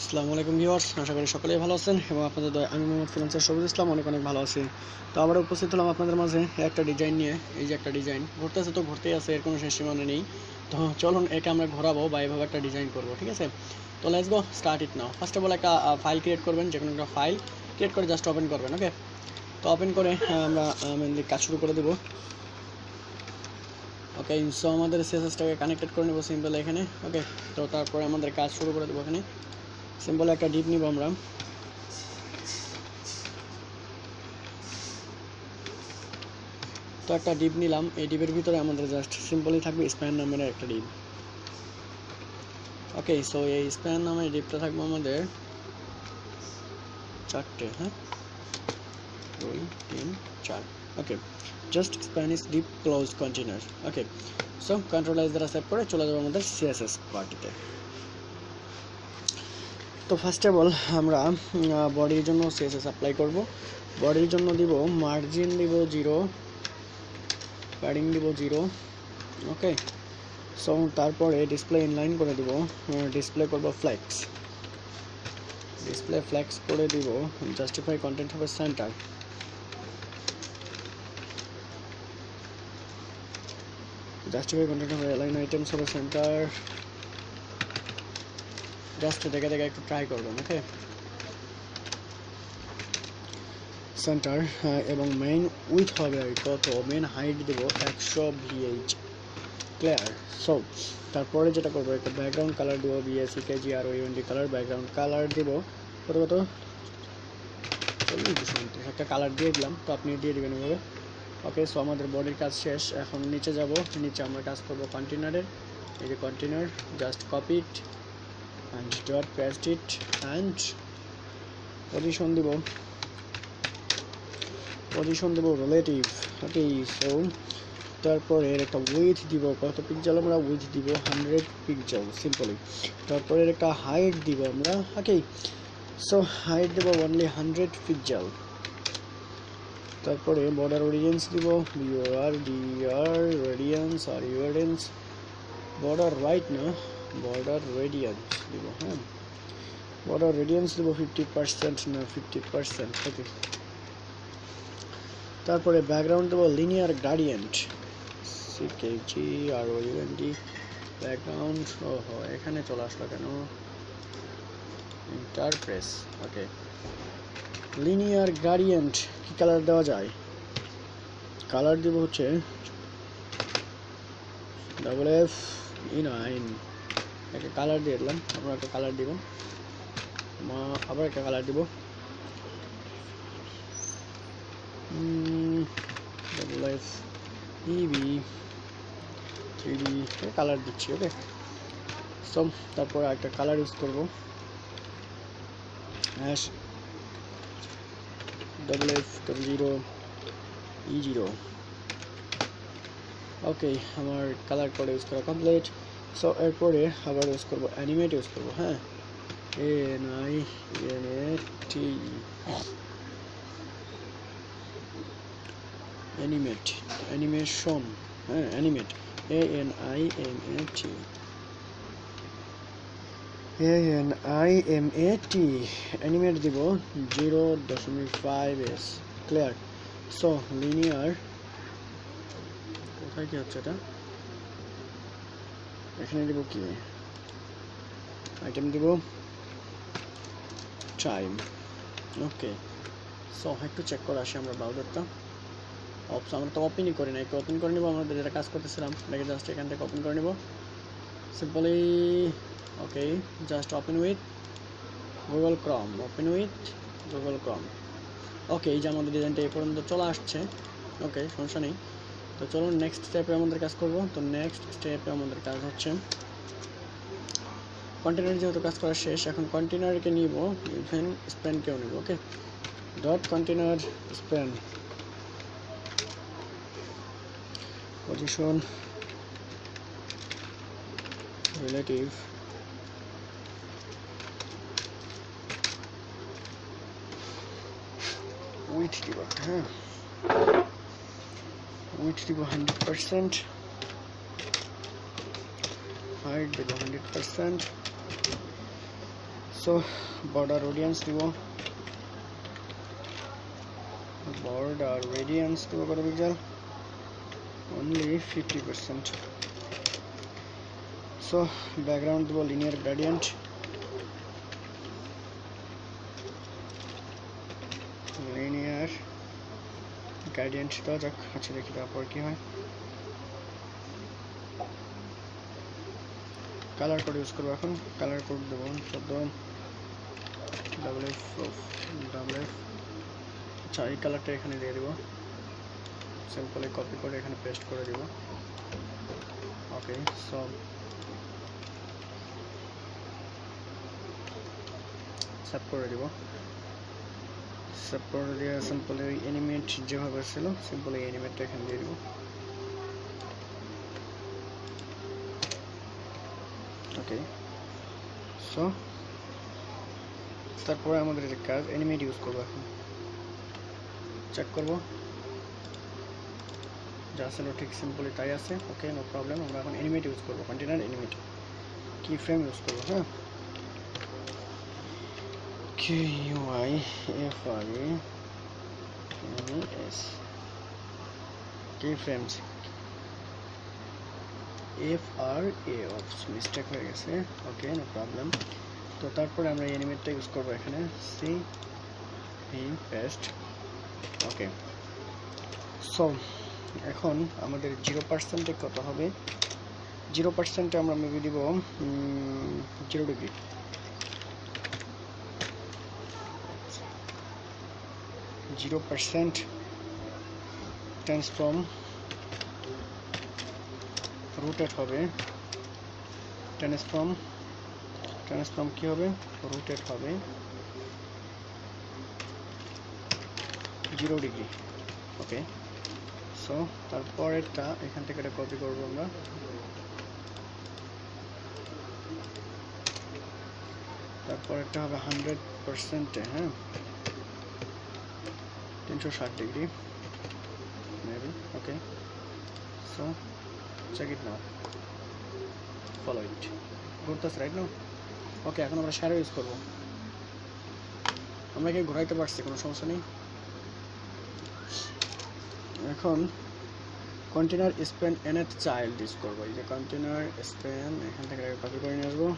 আসসালামু আলাইকুম ভিউয়ার্স, আশা করি সকলেই ভালো আছেন এবং আপনাদের দয়ায় আমি মোহাম্মদ ফ্রিল্যান্সার শফিকুল ইসলাম অনেক ভালো আছি। তো আবার উপস্থিত হলাম আপনাদের মাঝে একটা ডিজাইন নিয়ে। এই যে একটা ডিজাইন ঘুরতেছে, তো ঘুরতেই আছে, এর কোনো শেষ সীমানা নেই। তো চলুন একে আমরা ঘোরাবো বা এভাবে একটা ডিজাইন করবো, ঠিক আছে? তো let's go start it now. First of all একটা ফাইল ক্রিয়েট করবেন, যে কোনো একটা ফাইল ক্রিয়েট করে জাস্ট ওপেন করবেন। ওকে, তো ওপেন করে আমরা মেনলি কাজ শুরু করে দেবো। ওকে, সো আমাদের সিএসএসটাকে কানেক্টেড করে নেব সিম্পল এখানে। ওকে, তো তারপরে আমাদের কাজ শুরু করে দেবো। এখানে সিম্পল একটা ডিপ নিব আমরা। তো একটা ডিপ নিলাম, এই ডিপের ভিতরে আমাদের জাস্ট সিম্পলি থাকবে স্প্যান নামের একটা ডিপ। ওকে, সো এই স্প্যান নামের ডিপটা থাকবে আমাদের চারটে, হ্যাঁ, 2 3 4। Okay, just Spanish div close container. Okay, so control S দ্বারা সেভ করে চলে যাবো আমাদের সিএসএস পার্টিতে। তো ফার্স্ট অফ অল আমরা বডির জন্য সিএসএস অ্যাপ্লাই করব। বডির জন্য দিব মার্জিন দিব 0, প্যাডিং দিব 0। ওকে, সো তারপরে ডিসপ্লে ইনলাইন করে দিব, ডিসপ্লে করব ফ্লেক্স, ডিসপ্লে ফ্লেক্স করে দিব, জাস্টিফাই কন্টেন্ট হবে সেন্টার, জাস্টিফাই কন্টেন্ট হবে অ্যালাইন আইটেমস হবে সেন্টার। জাস্ট দেখে দেখে একটু ট্রাই করবেন। ওকে, সেন্টার এবং মেইন উইথ হবে কত, মেইন হাইট দেব 100 VH, ক্লিয়ার। সো তারপরে যেটা করবো, একটা ব্যাকগ্রাউন্ড কালার দেবো, BSEKGROUND কালার, ব্যাকগ্রাউন্ড কালার দেবো কত কত 40 একটা কালার দিয়ে দিলাম, তো আপনি দিয়ে দেবেন এভাবে। ওকে, সো আমাদের বডির কাজ শেষ। এখন নিচে যাব, নিচে আমরা কাজ করবো কন্টেনারের। এই যে container, just copy it and dot paste it and position দিব রিলেটিভ। ওকে, সো তারপরে একটা উইথ দিব, কত পিক্সেল আমরা উইথ দিব 100 পিক্সেল সিম্পলি। তারপরে একটা হাইট দিব আমরা। ওকে, সো হাইট দেব অনলি 100 পিক্সেল। তারপরে বর্ডার রেডিয়ান্স দিব রেডিয়ান্স বর্ডার রাইট না, বর্ডার রেডিয়ান্স দিব, হ্যাঁ, বর্ডার রেডিয়ান্স দিব 50% না 50%। ওকে, তারপরে ব্যাকগ্রাউন্ড দেবো লিনিয়ার গ্রেডিয়েন্ট, CKGROUND ব্যাকগ্রাউন্ড। ওহো, এখানে চলে আসলো কেন, ইন্টারপ্রেস। ওকে, লিনিয়ার গ্রেডিয়েন্ট কি কালার দেওয়া যায়, কালার দিব হচ্ছে FF9। একটা কালার দিয়ে দিলাম, আমরা একটা কালার দিব, আবার একটা কালার দিব, FFEB3D কালার দিচ্ছি। ওকে, সো তারপর একটা কালার ইউজ করবো, হ্যাশ FF00E0। ওকে, আমার কালার কোড ইউজ করা কমপ্লিট। সো এরপরে আবার ইউজ করবো অ্যানিমেট ইউজ করবো, হ্যাঁ, ANIMAT, অ্যানিমেট, অ্যানিমেশন, হ্যাঁ, অ্যানিমেট, ANIMAT অ্যানিমেট দিব 0.5s, ক্লিয়ার। সো লিনিয়ার, কোথায় কি হচ্ছে এটা, এখানে দিব কি আইটেম দিব টাইম। ওকে, সো একটু চেক করে আসি আমরা ব্রাউজারটা। আমরা তো ওপেনই করি না, একটু ওপেন করে নিব। আমাদের যেটা কাজ করতেছিলাম এটাকে জাস্ট এখান থেকে ওপেন করে নিব simply. Okay, just open with Google Chrome, open with Google Chrome. Okay, এই যে আমাদের ডিজাইনটা এই পর্যন্ত চলে আসছে। ওকে, সমস্যা নেই। তো চলুন নেক্সট স্টেপে আমাদের কাজ করব। তো নেক্সট স্টেপে আমাদের কাজ হচ্ছে কন্টেনার, যেহেতু কাজ করা শেষ, এখন কন্টেনারকে নিব, ইভেন স্প্যানকেও নিব। Okay, dot container span, position relative, width দিব, হ্যাঁ, উইথ দিব 100%, হাইট দিব 100%, সো বর্ডার রেডিয়ান্স দিব, বর্ডার রেডিয়ান্স দিব কত পিক্সেল, only 50%. সো ব্যাকগ্রাউন্ড দিব লিনিয়ার গ্রেডিয়েন্ট, লিনিয়ার গ্রেডিয়েন্ট দেওয়া যাক। আচ্ছা দেখি তারপর কি হয়। কালার কোড ইউজ করবো এখন, কালার কোড দেবো শব্দ ডাবল এফ। আচ্ছা এই কালারটা এখানে দিয়ে দিব, সিম্পলি কপি করে এখানে পেস্ট করে দিব। ওকে সো সেভ করে দিব, সেভ করে দিয়ে সিম্পলি অ্যানিমেট যেভাবে ছিল সিম্পলি অ্যানিমেটটা এখানে দিয়ে দিব। ওকে সো তারপরে আমাদের যে কাজ অ্যানিমেট ইউজ করবো, এখন চেক করবো যা ছিল ঠিক সিম্পলি তাই আছে। Okay no problem. আমরা এখন অ্যানিমেট ইউজ করবো, container animate key frame use করবো। হ্যাঁ QUIFREMES কি ফ্রেমস FRA অফ মিস্টেক হয়ে গেছে। Okay no problem. তো তারপরে আমরা এই অ্যানিমেটটা ইউজ করবো এখানে সি পেস্ট। ওকে সো এখন আমাদের 0%-এ কত হবে, 0%-এ আমরা মেবি দিব 0 ডিগ্রি। ট্রান্সফর্ম রুটেট হবে, ট্রান্সফর্ম কি হবে, রুটেট হবে 0 ডিগ্রি। ওকে সো তারপরেরটা এখান থেকে এটা কপি করবো আমরা, তারপরেরটা হবে 100%-এ। হ্যাঁ 360 degree maybe. Okay so check it now, follow it, ঘুরতেছে রাইট নাও। ওকে এখন আমরা শ্যাডো ইউজ করবো, আমরা কি ঘোরাইতে পারছি, কোনো সমস্যা নেই। এখন container span nth child use করবো, এই যে কন্টেনার স্প্যান এখান থেকে কপি করে নিয়ে আসবো।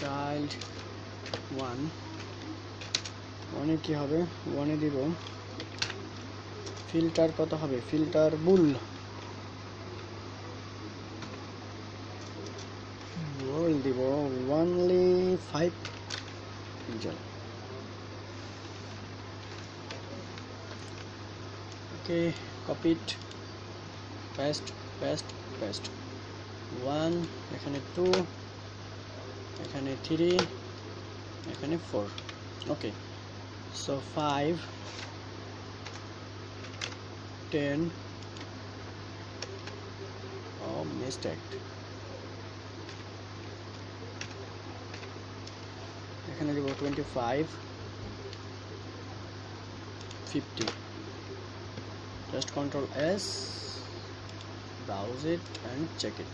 চাইল্ড 1 কি হবে, 1-এ দিব ফিল্টার কত হবে, ফিল্টার বুল দিব only 5 পিক্সেল। ওকে কপি ইট, পেস্ট 1 এখানে 2 এখানে 3 এখানে 4। ওকে সো 5 10 মিস্টেক, এখানে দিব 25 50। just Ctrl S, browse it and check it.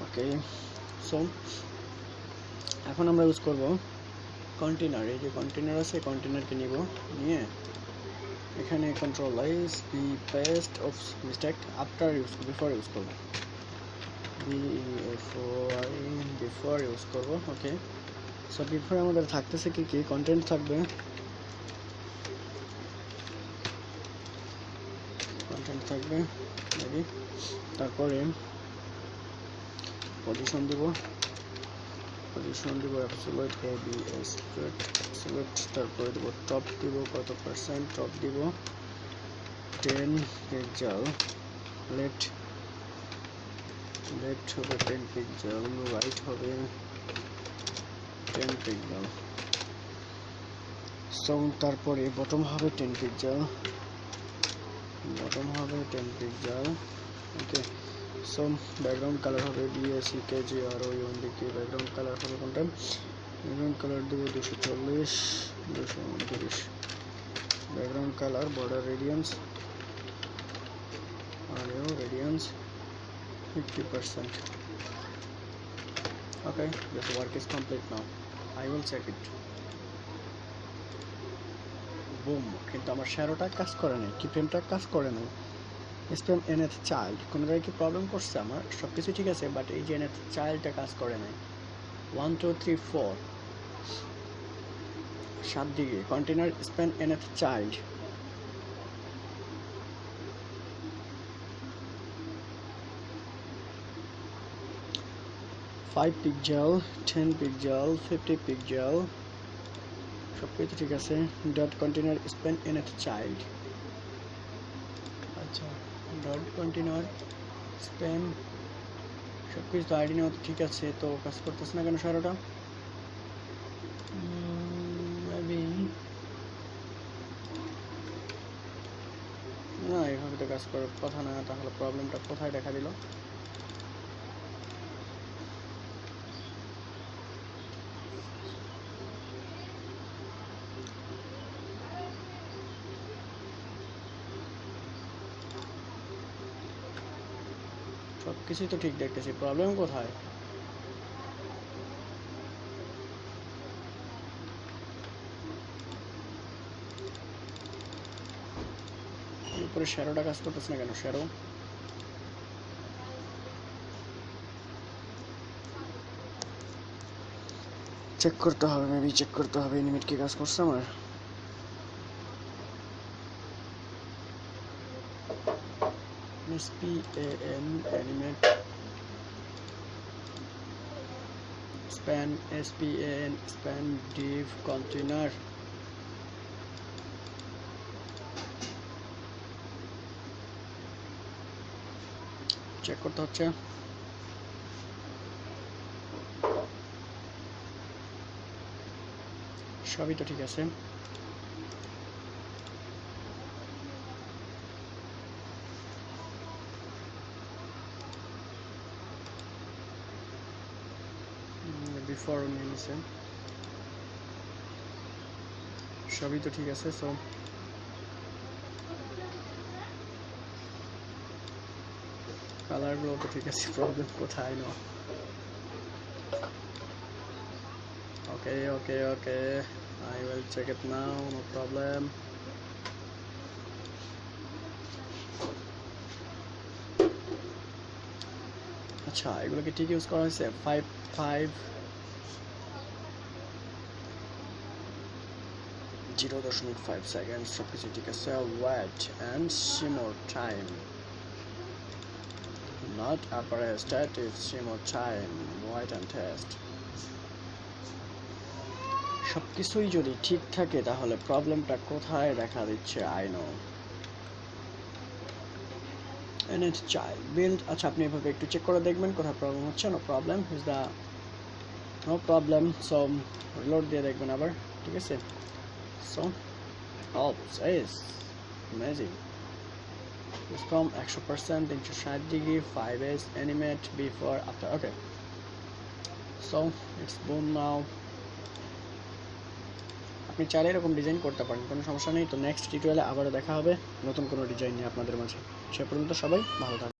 Okay so এখন আমরা ইউজ করব কন্টেনার, এই যে কন্টেনার আছে কন্টেনারকে নিব, নিয়ে এখানে Ctrl S the paste of mistake after use before use করব, before ইউজ করব। ওকে সো বিফোর আমাদের থাকতেছে কি কি কন্টেন্ট থাকবে, কন্টেন্ট থাকবে মেবি, তারপরে পজিশন দিব অ্যাবসলিউট ABS অ্যাবসলিউট, তারপরে দিব টপ দিব কত পার্সেন্ট, টপ দিব 10 পিক্সেল, লেফট হবে 10 পিক্সেল, রাইট হবে 10 পিক্সেল। সো তারপরে বটম হবে 10 pixel, okay so background colour হবে BACKGROUND ব্যাকগ্রাউন্ড কালার হবে কোনটা ব্যাকগ্রাউন্ড কালার দেবো 240 229 background colour border radiance radiance 50%. Okay, this work is complete now. I will check it. Boom. কিন্তু আমার শ্যাডোটা কাজ করে নাই, কি ফ্রেমটা কাজ করে নাই। স্প্যাম nth চাইল্ড কোন জায়গায় কি প্রবলেম করছে? আমার সবকিছু ঠিক আছে, বাট এই যে nth চাইল্ডটা কাজ করে নাই। 1 2 3 4 7 দিকে container span nth child. Five pixel 10 pixel 50 pixel সব কিছু ঠিক আছে। Dot container span nth child. আচ্ছা, ডট কন্টেনার স্প্যান সব কিছু তো আইডি নেওয়া তো ঠিক আছে, তো কাজ করতেছে না কেন সারাটা? মেবি না, এইভাবে তো কাজ করার কথা না। তাহলে প্রবলেমটা কোথায় দেখা দিল? সব কিছুই তো ঠিক দেখতেছি, প্রবলেম কোথায়? উপরে শ্যাডোটা কাজ করতেছে না কেন? শ্যাডো চেক করতে হবে, মেবি চেক করতে হবে অ্যানিমেট কি কাজ করছে আমার। SPAN animate span SPAN span div container check করতে হচ্ছে। সবই তো ঠিক আছে। বিফোর নিয়েছে, সবই তো ঠিক আছে। সো কালারগুলো তো ঠিক আছে, প্রবলেম কোথায়? না, ওকে ওকে ওকে, I will check it now, no problem. আচ্ছা, এগুলো কি ঠিক ইউজ করা হয়েছে? 0.5 সেকেন্ড, সব কিছু ঠিক আছে। Wait and see more time, not upper static simmer time, wait and test। সব কিছুই যদি ঠিক থাকে তাহলে প্রবলেমটা কোথায় দেখা দিচ্ছে? I know nth child build। আচ্ছা, আপনি এভাবে একটু চেক করে দেখবেন কোথায় প্রবলেম হচ্ছে। No problem is the no problem. So reload দিয়ে দেখবেন আবার, ঠিক আছে? So oops is amazing. from 100% into 60 degree 5s animate before after। okay, so it's boom now। আপনি চাইলে এরকম ডিজাইন করতে পারেন, কোনো সমস্যা নেই। তো নেক্সট টিউটোরিয়ালে আবারও দেখা হবে নতুন কোনো ডিজাইন নিয়ে আপনাদের মাঝে। সে পর্যন্ত সবাই ভালো থাকবেন।